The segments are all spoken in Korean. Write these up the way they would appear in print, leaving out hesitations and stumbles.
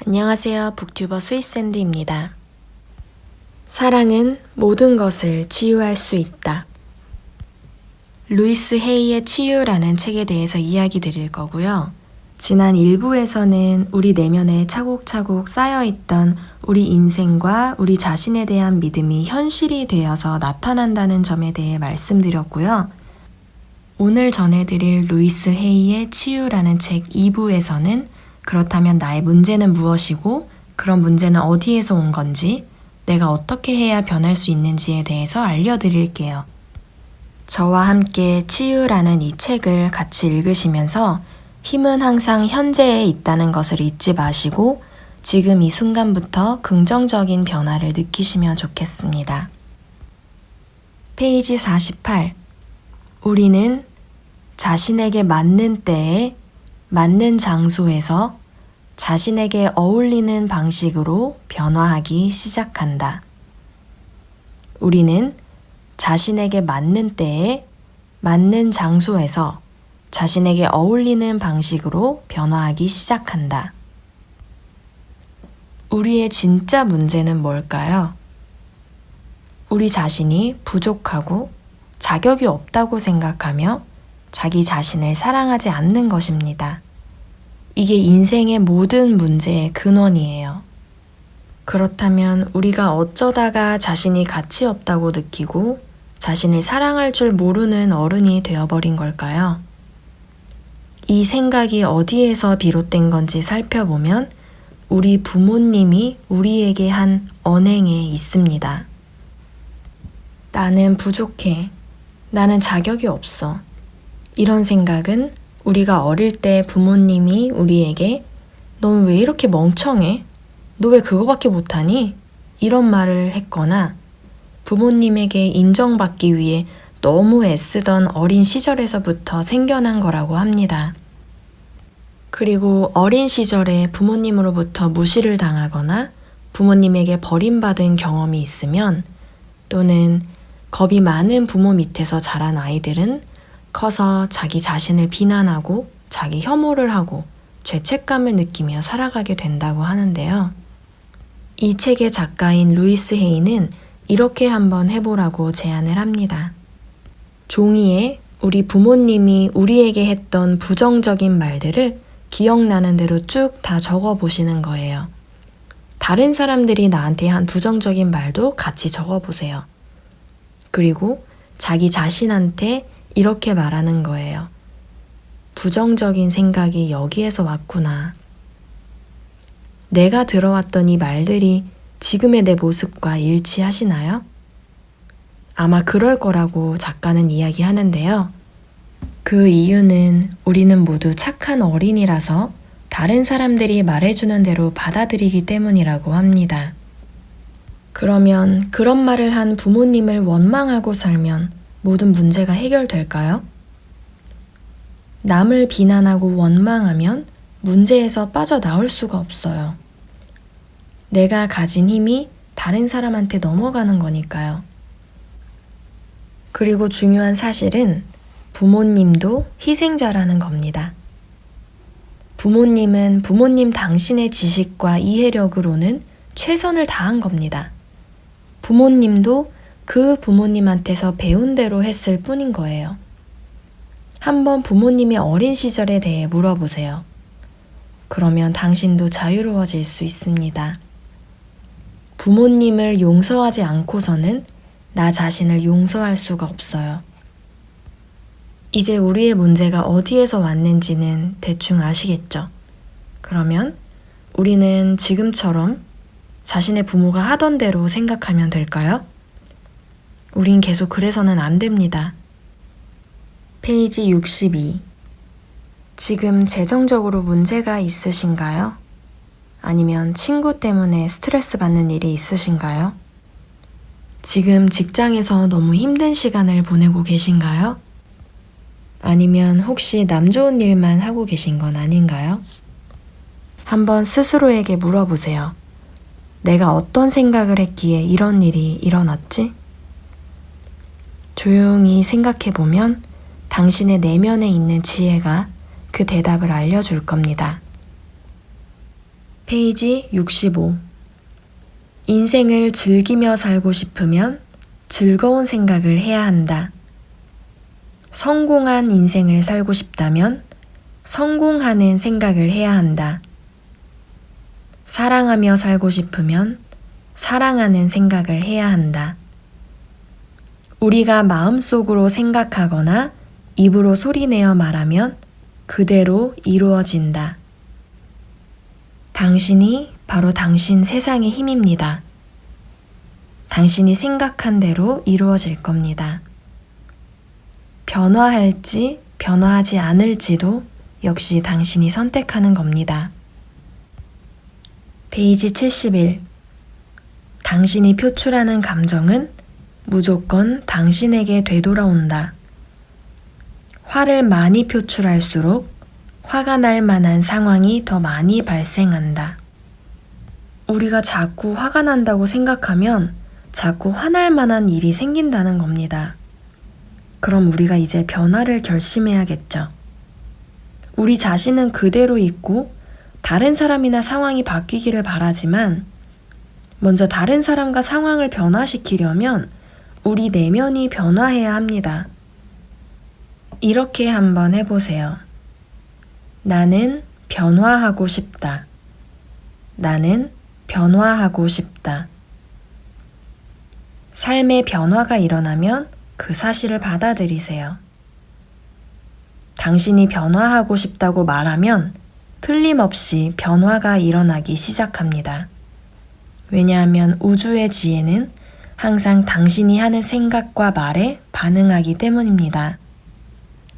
안녕하세요. 북튜버 스윗샌드입니다. 사랑은 모든 것을 치유할 수 있다. 루이스 헤이의 치유라는 책에 대해서 이야기 드릴 거고요. 지난 1부에서는 우리 내면에 차곡차곡 쌓여있던 우리 인생과 우리 자신에 대한 믿음이 현실이 되어서 나타난다는 점에 대해 말씀드렸고요. 오늘 전해드릴 루이스 헤이의 치유라는 책 2부에서는 그렇다면 나의 문제는 무엇이고 그런 문제는 어디에서 온 건지 내가 어떻게 해야 변할 수 있는지에 대해서 알려드릴게요. 저와 함께 치유라는 이 책을 같이 읽으시면서 힘은 항상 현재에 있다는 것을 잊지 마시고 지금 이 순간부터 긍정적인 변화를 느끼시면 좋겠습니다. 페이지 48. 우리는 자신에게 맞는 때에 맞는 장소에서 자신에게 어울리는 방식으로 변화하기 시작한다. 우리는 자신에게 맞는 때에 맞는 장소에서 자신에게 어울리는 방식으로 변화하기 시작한다. 우리의 진짜 문제는 뭘까요? 우리 자신이 부족하고 자격이 없다고 생각하며 자기 자신을 사랑하지 않는 것입니다. 이게 인생의 모든 문제의 근원이에요. 그렇다면 우리가 어쩌다가 자신이 가치 없다고 느끼고 자신을 사랑할 줄 모르는 어른이 되어버린 걸까요? 이 생각이 어디에서 비롯된 건지 살펴보면 우리 부모님이 우리에게 한 언행에 있습니다. 나는 부족해. 나는 자격이 없어. 이런 생각은 우리가 어릴 때 부모님이 우리에게 넌 왜 이렇게 멍청해? 너 왜 그거밖에 못하니? 이런 말을 했거나 부모님에게 인정받기 위해 너무 애쓰던 어린 시절에서부터 생겨난 거라고 합니다. 그리고 어린 시절에 부모님으로부터 무시를 당하거나 부모님에게 버림받은 경험이 있으면 또는 겁이 많은 부모 밑에서 자란 아이들은 커서 자기 자신을 비난하고 자기 혐오를 하고 죄책감을 느끼며 살아가게 된다고 하는데요. 이 책의 작가인 루이스 헤이는 이렇게 한번 해보라고 제안을 합니다. 종이에 우리 부모님이 우리에게 했던 부정적인 말들을 기억나는 대로 쭉 다 적어보시는 거예요. 다른 사람들이 나한테 한 부정적인 말도 같이 적어보세요. 그리고 자기 자신한테 이렇게 말하는 거예요. 부정적인 생각이 여기에서 왔구나. 내가 들어왔던 이 말들이 지금의 내 모습과 일치하시나요? 아마 그럴 거라고 작가는 이야기하는데요. 그 이유는 우리는 모두 착한 어린이라서 다른 사람들이 말해주는 대로 받아들이기 때문이라고 합니다. 그러면 그런 말을 한 부모님을 원망하고 살면 모든 문제가 해결될까요? 남을 비난하고 원망하면 문제에서 빠져나올 수가 없어요. 내가 가진 힘이 다른 사람한테 넘어가는 거니까요. 그리고 중요한 사실은 부모님도 희생자라는 겁니다. 부모님은 부모님 당신의 지식과 이해력으로는 최선을 다한 겁니다. 부모님도 그 부모님한테서 배운 대로 했을 뿐인 거예요. 한번 부모님의 어린 시절에 대해 물어보세요. 그러면 당신도 자유로워질 수 있습니다. 부모님을 용서하지 않고서는 나 자신을 용서할 수가 없어요. 이제 우리의 문제가 어디에서 왔는지는 대충 아시겠죠? 그러면 우리는 지금처럼 자신의 부모가 하던 대로 생각하면 될까요? 우린 계속 그래서는 안 됩니다. 페이지 62. 지금 재정적으로 문제가 있으신가요? 아니면 친구 때문에 스트레스 받는 일이 있으신가요? 지금 직장에서 너무 힘든 시간을 보내고 계신가요? 아니면 혹시 남 좋은 일만 하고 계신 건 아닌가요? 한번 스스로에게 물어보세요. 내가 어떤 생각을 했기에 이런 일이 일어났지? 조용히 생각해보면 당신의 내면에 있는 지혜가 그 대답을 알려줄 겁니다. 페이지 65. 인생을 즐기며 살고 싶으면 즐거운 생각을 해야 한다. 성공한 인생을 살고 싶다면 성공하는 생각을 해야 한다. 사랑하며 살고 싶으면 사랑하는 생각을 해야 한다. 우리가 마음속으로 생각하거나 입으로 소리내어 말하면 그대로 이루어진다. 당신이 바로 당신 세상의 힘입니다. 당신이 생각한 대로 이루어질 겁니다. 변화할지 변화하지 않을지도 역시 당신이 선택하는 겁니다. 페이지 71. 당신이 표출하는 감정은 무조건 당신에게 되돌아온다. 화를 많이 표출할수록 화가 날 만한 상황이 더 많이 발생한다. 우리가 자꾸 화가 난다고 생각하면 자꾸 화날 만한 일이 생긴다는 겁니다. 그럼 우리가 이제 변화를 결심해야겠죠. 우리 자신은 그대로 있고 다른 사람이나 상황이 바뀌기를 바라지만 먼저 다른 사람과 상황을 변화시키려면 우리 내면이 변화해야 합니다. 이렇게 한번 해보세요. 나는 변화하고 싶다. 나는 변화하고 싶다. 삶의 변화가 일어나면 그 사실을 받아들이세요. 당신이 변화하고 싶다고 말하면 틀림없이 변화가 일어나기 시작합니다. 왜냐하면 우주의 지혜는 항상 당신이 하는 생각과 말에 반응하기 때문입니다.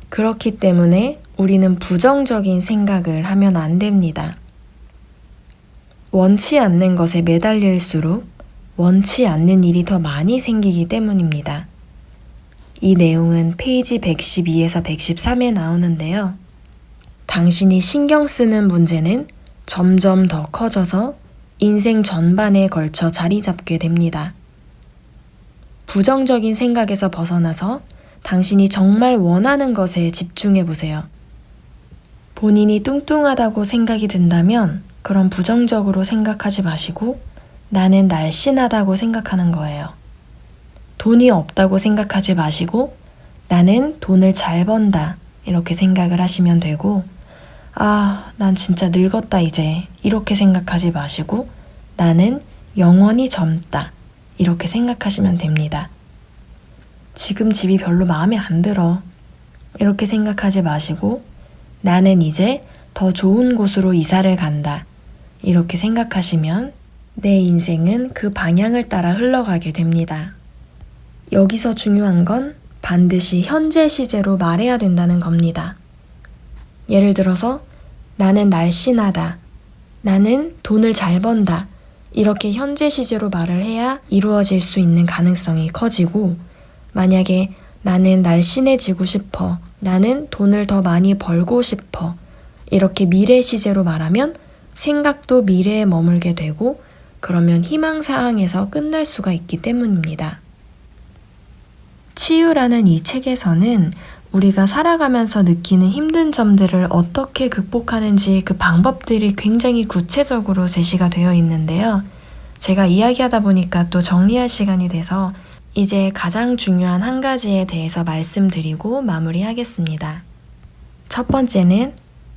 그렇기 때문에 우리는 부정적인 생각을 하면 안 됩니다. 원치 않는 것에 매달릴수록 원치 않는 일이 더 많이 생기기 때문입니다. 이 내용은 페이지 112에서 113에 나오는데요. 당신이 신경 쓰는 문제는 점점 더 커져서 인생 전반에 걸쳐 자리 잡게 됩니다. 부정적인 생각에서 벗어나서 당신이 정말 원하는 것에 집중해 보세요. 본인이 뚱뚱하다고 생각이 든다면 그럼 부정적으로 생각하지 마시고 나는 날씬하다고 생각하는 거예요. 돈이 없다고 생각하지 마시고 나는 돈을 잘 번다 이렇게 생각을 하시면 되고 난 진짜 늙었다 이제 이렇게 생각하지 마시고 나는 영원히 젊다 이렇게 생각하시면 됩니다. 지금 집이 별로 마음에 안 들어 이렇게 생각하지 마시고 나는 이제 더 좋은 곳으로 이사를 간다 이렇게 생각하시면 내 인생은 그 방향을 따라 흘러가게 됩니다. 여기서 중요한 건 반드시 현재 시제로 말해야 된다는 겁니다. 예를 들어서 나는 날씬하다, 나는 돈을 잘 번다 이렇게 현재 시제로 말을 해야 이루어질 수 있는 가능성이 커지고 만약에 나는 날씬해지고 싶어, 나는 돈을 더 많이 벌고 싶어 이렇게 미래 시제로 말하면 생각도 미래에 머물게 되고 그러면 희망사항에서 끝날 수가 있기 때문입니다. 치유라는 이 책에서는 우리가 살아가면서 느끼는 힘든 점들을 어떻게 극복하는지 그 방법들이 굉장히 구체적으로 제시가 되어 있는데요. 제가 이야기하다 보니까 또 정리할 시간이 돼서 이제 가장 중요한 한 가지에 대해서 말씀드리고 마무리하겠습니다. 첫 번째는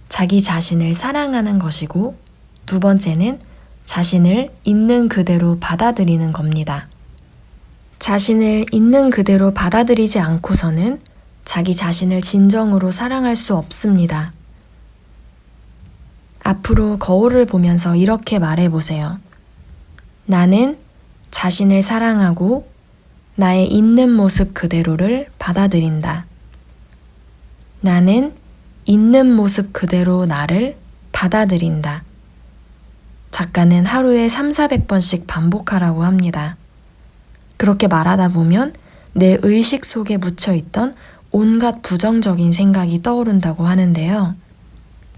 자기 자신을 사랑하는 것이고 두 번째는 자신을 있는 그대로 받아들이는 겁니다. 자신을 있는 그대로 받아들이지 않고서는 자기 자신을 진정으로 사랑할 수 없습니다. 앞으로 거울을 보면서 이렇게 말해보세요. 나는 자신을 사랑하고 나의 있는 모습 그대로를 받아들인다. 나는 있는 모습 그대로 나를 받아들인다. 작가는 하루에 300~400번씩 반복하라고 합니다. 그렇게 말하다 보면 내 의식 속에 묻혀있던 온갖 부정적인 생각이 떠오른다고 하는데요.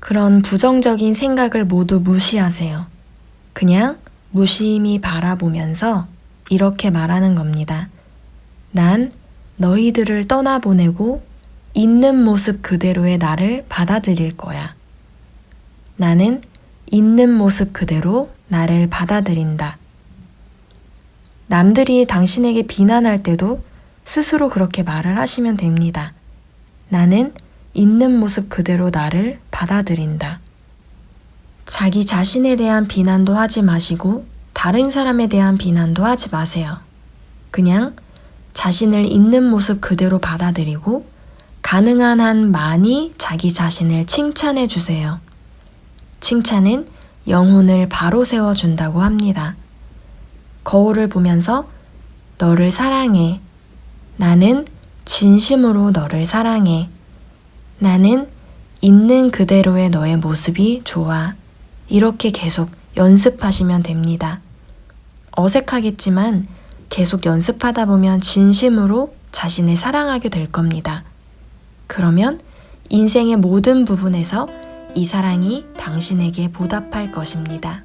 그런 부정적인 생각을 모두 무시하세요. 그냥 무심히 바라보면서 이렇게 말하는 겁니다. 난 너희들을 떠나보내고 있는 모습 그대로의 나를 받아들일 거야. 나는 있는 모습 그대로 나를 받아들인다. 남들이 당신에게 비난할 때도 스스로 그렇게 말을 하시면 됩니다. 나는 있는 모습 그대로 나를 받아들인다. 자기 자신에 대한 비난도 하지 마시고 다른 사람에 대한 비난도 하지 마세요. 그냥 자신을 있는 모습 그대로 받아들이고 가능한 한 많이 자기 자신을 칭찬해 주세요. 칭찬은 영혼을 바로 세워준다고 합니다. 거울을 보면서 너를 사랑해. 나는 진심으로 너를 사랑해. 나는 있는 그대로의 너의 모습이 좋아. 이렇게 계속 연습하시면 됩니다. 어색하겠지만 계속 연습하다 보면 진심으로 자신을 사랑하게 될 겁니다. 그러면 인생의 모든 부분에서 이 사랑이 당신에게 보답할 것입니다.